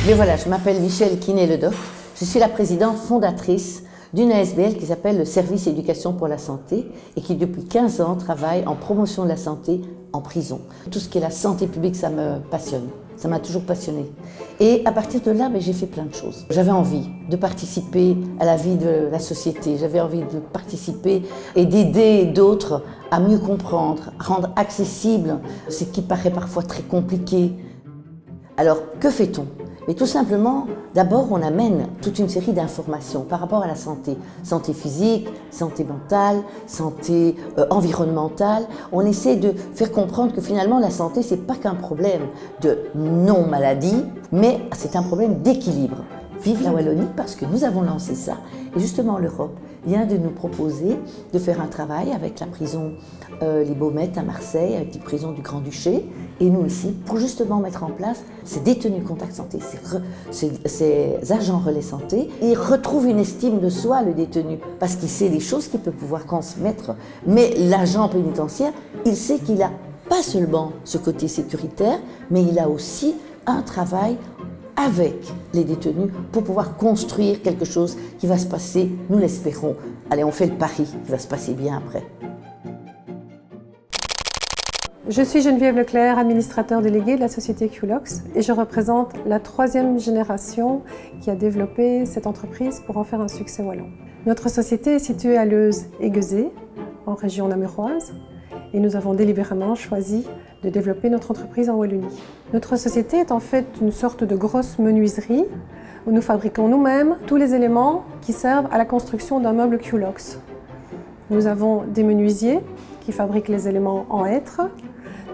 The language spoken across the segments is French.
Mais voilà, je m'appelle Michèle Quinet-Ledoc. Je suis la présidente fondatrice d'une ASBL qui s'appelle le Service Éducation pour la Santé et qui depuis 15 ans travaille en promotion de la santé en prison. Tout ce qui est la santé publique, ça me passionne. Ça m'a toujours passionnée. Et à partir de là, j'ai fait plein de choses. J'avais envie de participer à la vie de la société. J'avais envie de participer et d'aider d'autres à mieux comprendre, à rendre accessible ce qui paraît parfois très compliqué. Alors, que fait-on? Mais tout simplement, d'abord, on amène toute une série d'informations par rapport à la santé. Santé physique, santé mentale, santé environnementale. On essaie de faire comprendre que finalement, la santé, c'est pas qu'un problème de non-maladie, mais c'est un problème d'équilibre. Vive la Wallonie, parce que nous avons lancé ça. Et justement, l'Europe vient de nous proposer de faire un travail avec la prison Les Baumettes à Marseille, avec la prison du Grand-Duché, et nous ici, pour justement mettre en place ces détenus contact santé, ces agents relais santé. Il retrouve une estime de soi, le détenu, parce qu'il sait les choses qu'il peut pouvoir transmettre. Mais l'agent pénitentiaire, il sait qu'il n'a pas seulement ce côté sécuritaire, mais il a aussi un travail avec les détenus pour pouvoir construire quelque chose qui va se passer, nous l'espérons. Allez, on fait le pari, qui va se passer bien après. Je suis Geneviève Leclerc, administrateur délégué de la société QLOX et je représente la 3e génération qui a développé cette entreprise pour en faire un succès wallon. Notre société est située à Leuze et Guezé, en région namuroise, et nous avons délibérément choisi de développer notre entreprise en Wallonie. Notre société est en fait une sorte de grosse menuiserie où nous fabriquons nous-mêmes tous les éléments qui servent à la construction d'un meuble QLOX. Nous avons des menuisiers qui fabriquent les éléments en hêtre.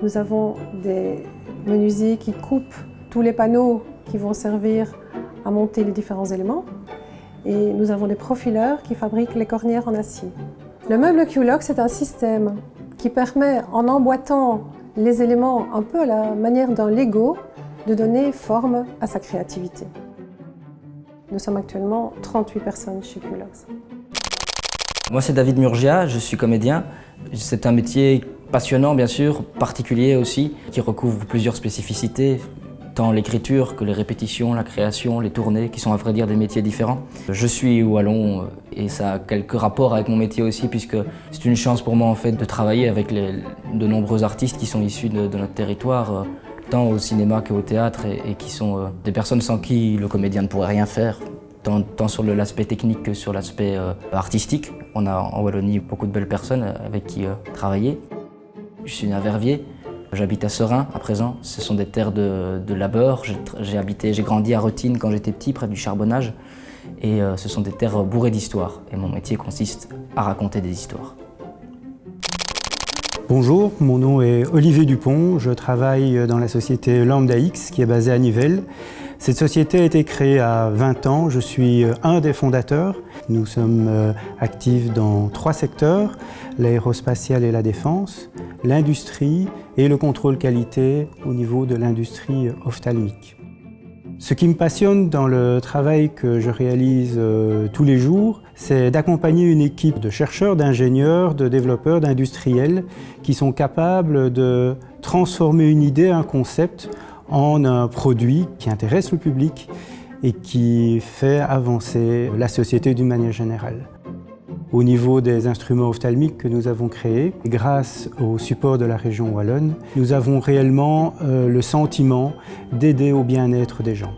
Nous avons des menuisiers qui coupent tous les panneaux qui vont servir à monter les différents éléments. Et nous avons des profileurs qui fabriquent les cornières en acier. Le meuble QLOX est un système qui permet, en emboîtant les éléments un peu à la manière d'un Lego, de donner forme à sa créativité. Nous sommes actuellement 38 personnes chez QLOX. Moi, c'est David Murgia, je suis comédien. C'est un métier passionnant, bien sûr, particulier aussi, qui recouvre plusieurs spécificités, tant l'écriture que les répétitions, la création, les tournées, qui sont à vrai dire des métiers différents. Je suis wallon et ça a quelques rapports avec mon métier aussi, puisque c'est une chance pour moi en fait de travailler avec de nombreux artistes qui sont issus de notre territoire, tant au cinéma qu'au théâtre, et qui sont des personnes sans qui le comédien ne pourrait rien faire. Tant sur l'aspect technique que sur l'aspect artistique. On a en Wallonie beaucoup de belles personnes avec qui travailler. Je suis né à Verviers, j'habite à Serein à présent. Ce sont des terres de labeur. J'ai grandi à Rethines quand j'étais petit, près du charbonnage. Et ce sont des terres bourrées d'histoires. Et mon métier consiste à raconter des histoires. Bonjour, mon nom est Olivier Dupont. Je travaille dans la société Lambda X qui est basée à Nivelles. Cette société a été créée à 20 ans, je suis un des fondateurs. Nous sommes actifs dans 3 secteurs, l'aérospatiale et la défense, l'industrie et le contrôle qualité au niveau de l'industrie ophtalmique. Ce qui me passionne dans le travail que je réalise tous les jours, c'est d'accompagner une équipe de chercheurs, d'ingénieurs, de développeurs, d'industriels qui sont capables de transformer une idée, un concept, en un produit qui intéresse le public et qui fait avancer la société d'une manière générale. Au niveau des instruments ophtalmiques que nous avons créés, grâce au support de la région wallonne, nous avons réellement le sentiment d'aider au bien-être des gens.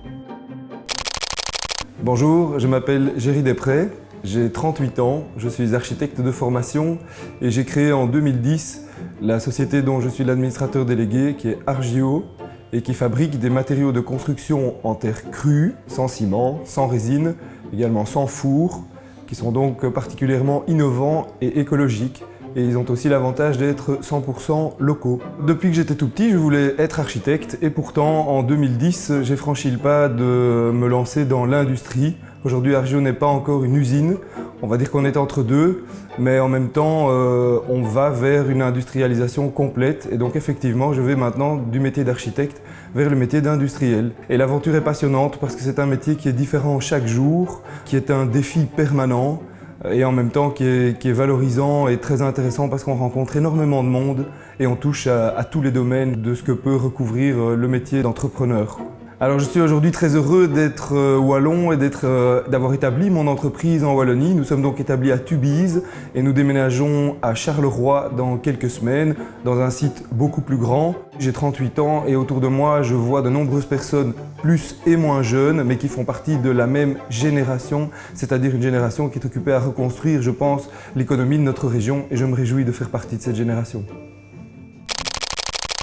Bonjour, je m'appelle Géry Després, j'ai 38 ans, je suis architecte de formation et j'ai créé en 2010 la société dont je suis l'administrateur délégué qui est Argio, et qui fabrique des matériaux de construction en terre crue, sans ciment, sans résine, également sans four, qui sont donc particulièrement innovants et écologiques. Et ils ont aussi l'avantage d'être 100% locaux. Depuis que j'étais tout petit, je voulais être architecte et pourtant en 2010, j'ai franchi le pas de me lancer dans l'industrie. Aujourd'hui, Argio n'est pas encore une usine, on va dire qu'on est entre deux, mais en même temps, on va vers une industrialisation complète. Et donc effectivement, je vais maintenant du métier d'architecte vers le métier d'industriel. Et l'aventure est passionnante parce que c'est un métier qui est différent chaque jour, qui est un défi permanent et en même temps qui est valorisant et très intéressant parce qu'on rencontre énormément de monde et on touche à tous les domaines de ce que peut recouvrir le métier d'entrepreneur. Alors je suis aujourd'hui très heureux d'être wallon et d'avoir établi mon entreprise en Wallonie. Nous sommes donc établis à Tubize et nous déménageons à Charleroi dans quelques semaines, dans un site beaucoup plus grand. J'ai 38 ans et autour de moi je vois de nombreuses personnes plus et moins jeunes, mais qui font partie de la même génération, c'est-à-dire une génération qui est occupée à reconstruire, je pense, l'économie de notre région et je me réjouis de faire partie de cette génération.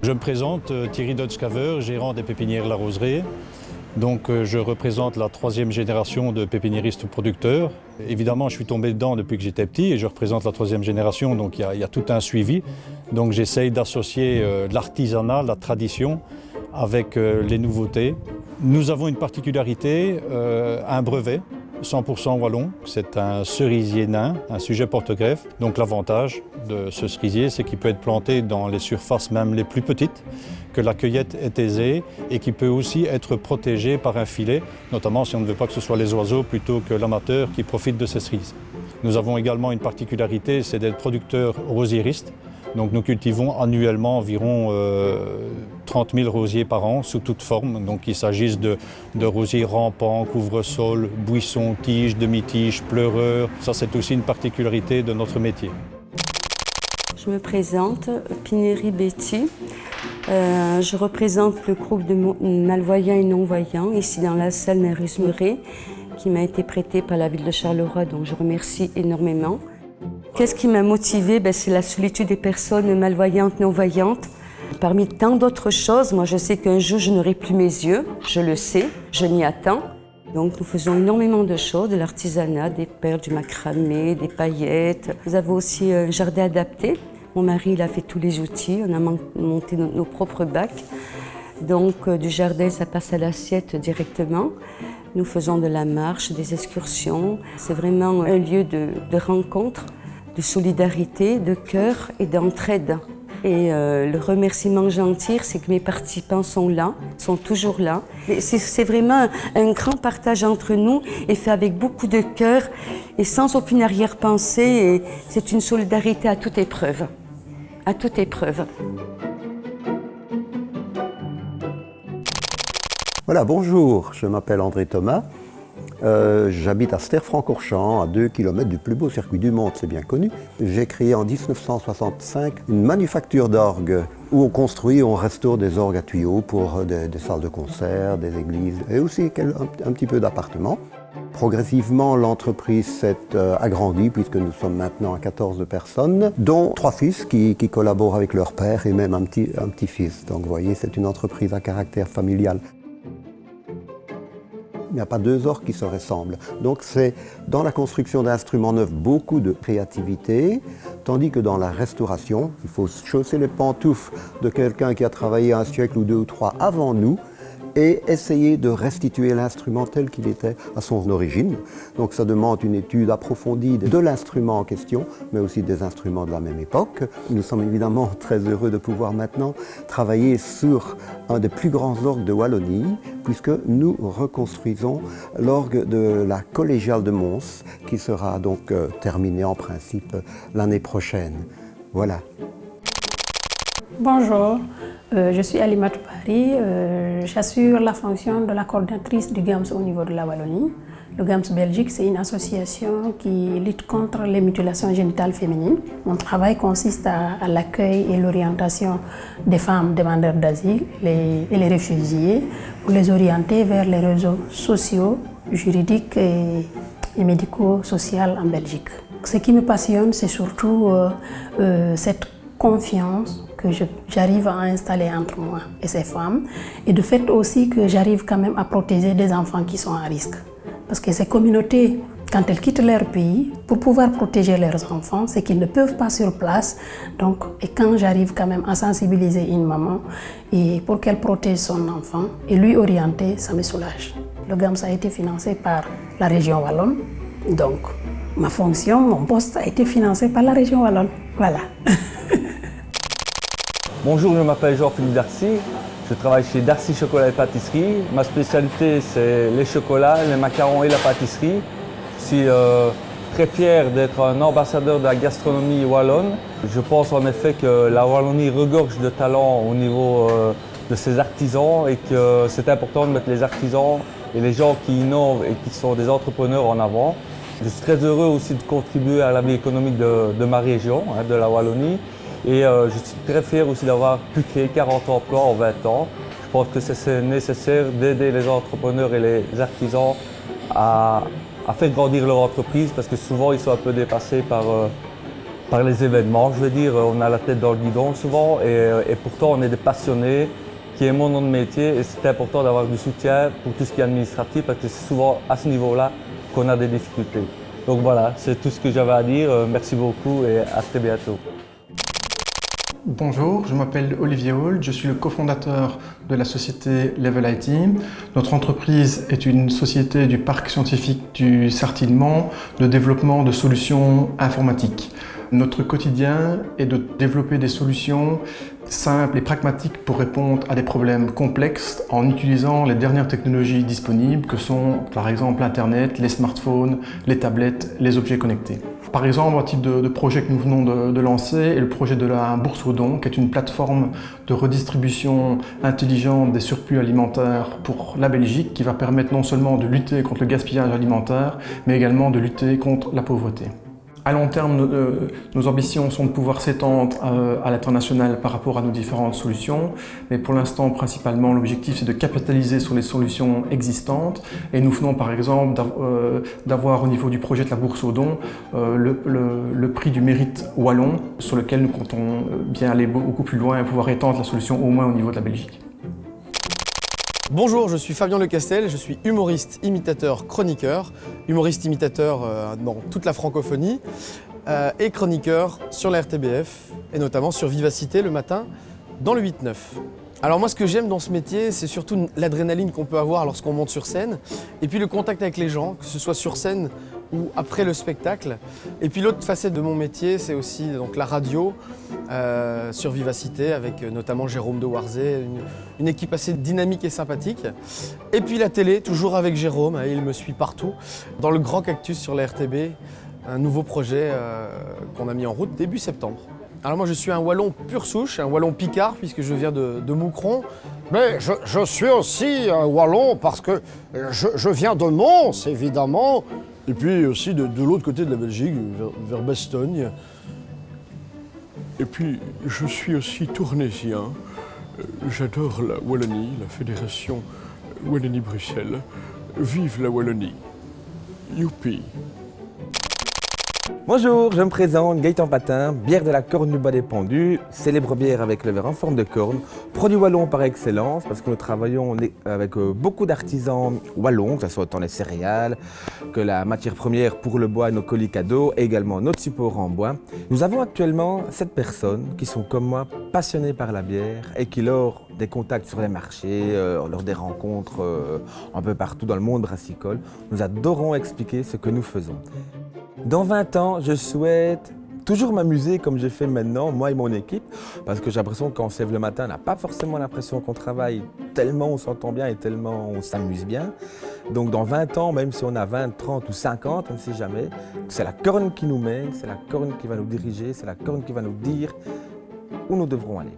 Je me présente, Thierry Dodge-Caver, gérant des pépinières La Roseraie. Donc je représente la 3e génération de pépiniéristes producteurs. Évidemment, je suis tombé dedans depuis que j'étais petit et je représente la 3e génération, donc il y a tout un suivi. Donc j'essaye d'associer l'artisanat, la tradition avec les nouveautés. Nous avons une particularité, un brevet 100% wallon. C'est un cerisier nain, un sujet porte-greffe. Donc l'avantage de ce cerisier, c'est qu'il peut être planté dans les surfaces même les plus petites, que la cueillette est aisée et qui peut aussi être protégé par un filet, notamment si on ne veut pas que ce soit les oiseaux plutôt que l'amateur qui profite de ces cerises. Nous avons également une particularité, c'est d'être producteurs rosiéristes. Donc nous cultivons annuellement environ 30 000 rosiers par an sous toute forme. Donc il s'agisse de rosiers rampants, couvre-sol, buissons, tiges, demi-tiges, pleureurs. Ça c'est aussi une particularité de notre métier. Je me présente, Pinéry Betty. Je représente le groupe de malvoyants et non-voyants ici dans la salle Mérus Muret qui m'a été prêtée par la ville de Charleroi, donc je remercie énormément. Qu'est-ce qui m'a motivée? C'est la solitude des personnes malvoyantes, non-voyantes. Parmi tant d'autres choses, moi je sais qu'un jour je n'aurai plus mes yeux, je le sais, je m'y attends. Donc nous faisons énormément de choses, de l'artisanat, des perles, du macramé, des paillettes. Nous avons aussi un jardin adapté. Mon mari il a fait tous les outils, on a monté nos propres bacs. Donc du jardin ça passe à l'assiette directement. Nous faisons de la marche, des excursions. C'est vraiment un lieu de rencontre, de solidarité, de cœur et d'entraide. Et le remerciement que j'en tire, c'est que mes participants sont là, sont toujours là. C'est vraiment un grand partage entre nous et fait avec beaucoup de cœur et sans aucune arrière-pensée. C'est une solidarité à toute épreuve. À toute épreuve. Voilà, bonjour, je m'appelle André Thomas. J'habite à Ster-Francorchamps, à 2 km du plus beau circuit du monde, c'est bien connu. J'ai créé en 1965 une manufacture d'orgues où on construit et on restaure des orgues à tuyaux pour des salles de concert, des églises et aussi un petit peu d'appartements. Progressivement, l'entreprise s'est agrandie puisque nous sommes maintenant à 14 personnes, dont 3 fils qui collaborent avec leur père et même un petit-fils. Donc vous voyez, c'est une entreprise à caractère familial. Il n'y a pas 2 orgues qui se ressemblent. Donc c'est dans la construction d'instruments neufs beaucoup de créativité, tandis que dans la restauration, il faut chausser les pantoufles de quelqu'un qui a travaillé un siècle ou 2 ou 3 avant nous et essayer de restituer l'instrument tel qu'il était à son origine. Donc ça demande une étude approfondie de l'instrument en question, mais aussi des instruments de la même époque. Nous sommes évidemment très heureux de pouvoir maintenant travailler sur un des plus grands orgues de Wallonie, puisque nous reconstruisons l'orgue de la collégiale de Mons, qui sera donc terminé en principe l'année prochaine. Voilà. Bonjour, je suis Alimat Paris, j'assure la fonction de la coordinatrice du GAMS au niveau de la Wallonie. Le GAMS Belgique, c'est une association qui lutte contre les mutilations génitales féminines. Mon travail consiste à l'accueil et l'orientation des femmes demandeurs d'asile et les réfugiés pour les orienter vers les réseaux sociaux, juridiques et médico-sociaux en Belgique. Ce qui me passionne, c'est surtout cette confiance que j'arrive à installer entre moi et ces femmes et de fait aussi que j'arrive quand même à protéger des enfants qui sont à risque. Parce que ces communautés, quand elles quittent leur pays, pour pouvoir protéger leurs enfants, c'est qu'ils ne peuvent pas sur place. Donc, et quand j'arrive quand même à sensibiliser une maman et pour qu'elle protège son enfant et lui orienter, ça me soulage. Le GAMS a été financé par la région wallonne, donc ma fonction, mon poste a été financé par la région wallonne. Voilà. Bonjour, je m'appelle Jean-Philippe Darcy. Je travaille chez Darcy Chocolat et Pâtisserie. Ma spécialité, c'est les chocolats, les macarons et la pâtisserie. Je suis très fier d'être un ambassadeur de la gastronomie wallonne. Je pense en effet que la Wallonie regorge de talents au niveau ces artisans et que c'est important de mettre les artisans et les gens qui innovent et qui sont des entrepreneurs en avant. Je suis très heureux aussi de contribuer à la vie économique de ma région, de la Wallonie. Et je suis très fier aussi d'avoir pu créer 40 emplois en 20 ans. Je pense que c'est nécessaire d'aider les entrepreneurs et les artisans à faire grandir leur entreprise parce que souvent ils sont un peu dépassés par les événements. Je veux dire, on a la tête dans le guidon souvent et pourtant on est des passionnés qui aiment notre métier et c'est important d'avoir du soutien pour tout ce qui est administratif parce que c'est souvent à ce niveau-là qu'on a des difficultés. Donc voilà, c'est tout ce que j'avais à dire. Merci beaucoup et à très bientôt. Bonjour, je m'appelle Olivier Hall, je suis le cofondateur de la société Level IT. Notre entreprise est une société du parc scientifique du Sarthe de Mans de développement de solutions informatiques. Notre quotidien est de développer des solutions simples et pragmatiques pour répondre à des problèmes complexes en utilisant les dernières technologies disponibles que sont par exemple Internet, les smartphones, les tablettes, les objets connectés. Par exemple, un type de projet que nous venons de lancer est le projet de la Bourse aux dons, qui est une plateforme de redistribution intelligente des surplus alimentaires pour la Belgique, qui va permettre non seulement de lutter contre le gaspillage alimentaire, mais également de lutter contre la pauvreté. À long terme, nos ambitions sont de pouvoir s'étendre à l'international par rapport à nos différentes solutions, mais pour l'instant, principalement, l'objectif c'est de capitaliser sur les solutions existantes et nous venons par exemple d'avoir au niveau du projet de la Bourse aux dons le prix du mérite wallon sur lequel nous comptons bien aller beaucoup plus loin et pouvoir étendre la solution au moins au niveau de la Belgique. Bonjour, je suis Fabien Lecastel, je suis humoriste, imitateur, chroniqueur, humoriste imitateur dans toute la francophonie et chroniqueur sur la RTBF et notamment sur Vivacité le matin dans le 8-9. Alors moi ce que j'aime dans ce métier c'est surtout l'adrénaline qu'on peut avoir lorsqu'on monte sur scène et puis le contact avec les gens, que ce soit sur scène ou après le spectacle. Et puis l'autre facette de mon métier c'est aussi donc, la radio sur Vivacité avec notamment Jérôme de Warzé, une équipe assez dynamique et sympathique. Et puis la télé, toujours avec Jérôme, il me suit partout. Dans le Grand Cactus sur la RTB, un nouveau projet qu'on a mis en route début septembre. Alors moi je suis un wallon pure souche, un wallon picard puisque je viens de Moucron. Mais je suis aussi un wallon parce que je viens de Mons évidemment. Et puis aussi de l'autre côté de la Belgique, vers Bastogne. Et puis je suis aussi tournésien. J'adore la Wallonie, la fédération Wallonie-Bruxelles. Vive la Wallonie. Youpi. Bonjour, je me présente, Gaëtan Patin, bière de la Corne du Bas des Pendus, célèbre bière avec le verre en forme de corne, produit wallon par excellence parce que nous travaillons avec beaucoup d'artisans wallons, que ce soit autant les céréales que la matière première pour le bois, nos colis cadeaux et également notre support en bois. Nous avons actuellement 7 personnes qui sont comme moi passionnées par la bière et qui lors des contacts sur les marchés, lors des rencontres un peu partout dans le monde brassicole, nous adorons expliquer ce que nous faisons. Dans 20 ans, je souhaite toujours m'amuser comme je fais maintenant, moi et mon équipe, parce que j'ai l'impression que quand on se lève le matin, on n'a pas forcément l'impression qu'on travaille tellement on s'entend bien et tellement on s'amuse bien. Donc dans 20 ans, même si on a 20, 30 ou 50, on ne sait jamais, c'est la corne qui nous mène, c'est la corne qui va nous diriger, c'est la corne qui va nous dire où nous devrons aller.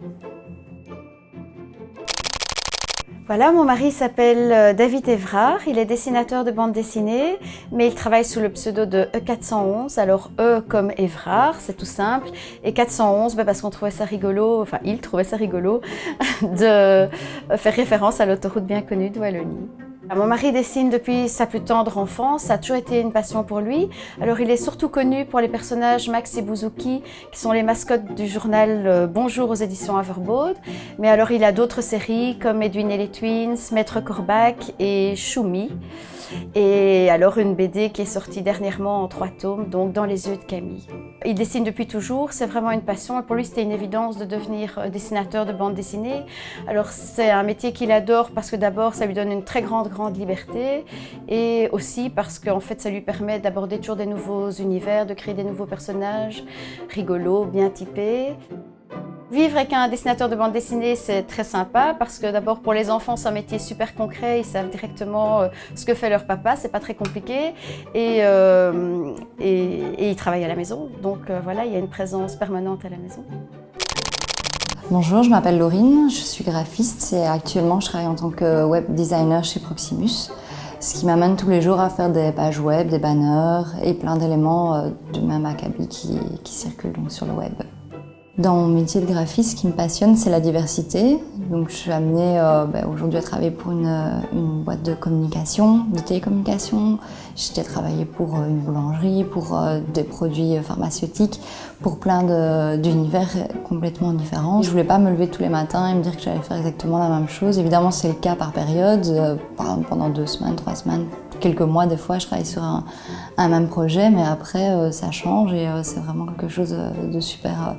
Voilà, mon mari s'appelle David Évrard, il est dessinateur de bande dessinée, mais il travaille sous le pseudo de E411, alors E comme Évrard, c'est tout simple, et 411 parce qu'on trouvait ça rigolo, enfin il trouvait ça rigolo, de faire référence à l'autoroute bien connue de Wallonie. Mon mari dessine depuis sa plus tendre enfance, ça a toujours été une passion pour lui. Alors il est surtout connu pour les personnages Max et Bouzouki, qui sont les mascottes du journal Bonjour aux éditions Averbode. Mais alors il a d'autres séries comme Edwin et les Twins, Maître Corbac et Choumi. Et alors une BD qui est sortie dernièrement en 3 tomes, donc Dans les yeux de Camille. Il dessine depuis toujours, c'est vraiment une passion et pour lui c'était une évidence de devenir dessinateur de bande dessinée. Alors c'est un métier qu'il adore parce que d'abord ça lui donne une très grande liberté et aussi parce qu'en fait ça lui permet d'aborder toujours des nouveaux univers, de créer des nouveaux personnages rigolos, bien typés. Vivre avec un dessinateur de bande dessinée, c'est très sympa parce que d'abord pour les enfants, c'est un métier super concret, ils savent directement ce que fait leur papa, c'est pas très compliqué et ils travaillent à la maison, donc voilà, il y a une présence permanente à la maison. Bonjour, je m'appelle Laurine, je suis graphiste et actuellement je travaille en tant que web designer chez Proximus, ce qui m'amène tous les jours à faire des pages web, des banners et plein d'éléments de même acabit qui circulent donc sur le web. Dans mon métier de graphiste, ce qui me passionne, c'est la diversité. Donc, je suis amenée aujourd'hui à travailler pour une boîte de communication, de télécommunication. J'ai travaillé pour une boulangerie, pour des produits pharmaceutiques, pour plein d'univers complètement différents. Je voulais pas me lever tous les matins et me dire que j'allais faire exactement la même chose. Évidemment, c'est le cas par période. Pendant 2 semaines, 3 semaines, quelques mois, des fois, je travaille sur un même projet, mais après, ça change et c'est vraiment quelque chose de super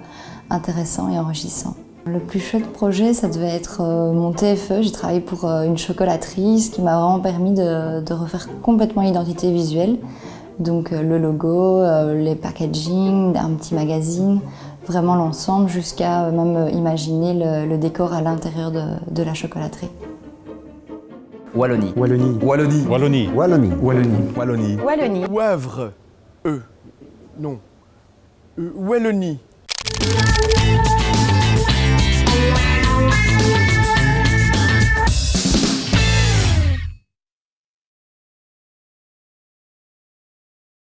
intéressant et enrichissant. Le plus chouette projet, ça devait être mon TFE. J'ai travaillé pour une chocolaterie, ce qui m'a vraiment permis de refaire complètement l'identité visuelle. Donc le logo, les packaging, un petit magazine, vraiment l'ensemble, jusqu'à même imaginer le décor à l'intérieur de la chocolaterie. Wallonie. Wallonie. Wallonie. Wallonie. Wallonie. Wallonie. Wallonie. Wallonie. Wavre. Non. Wallonie.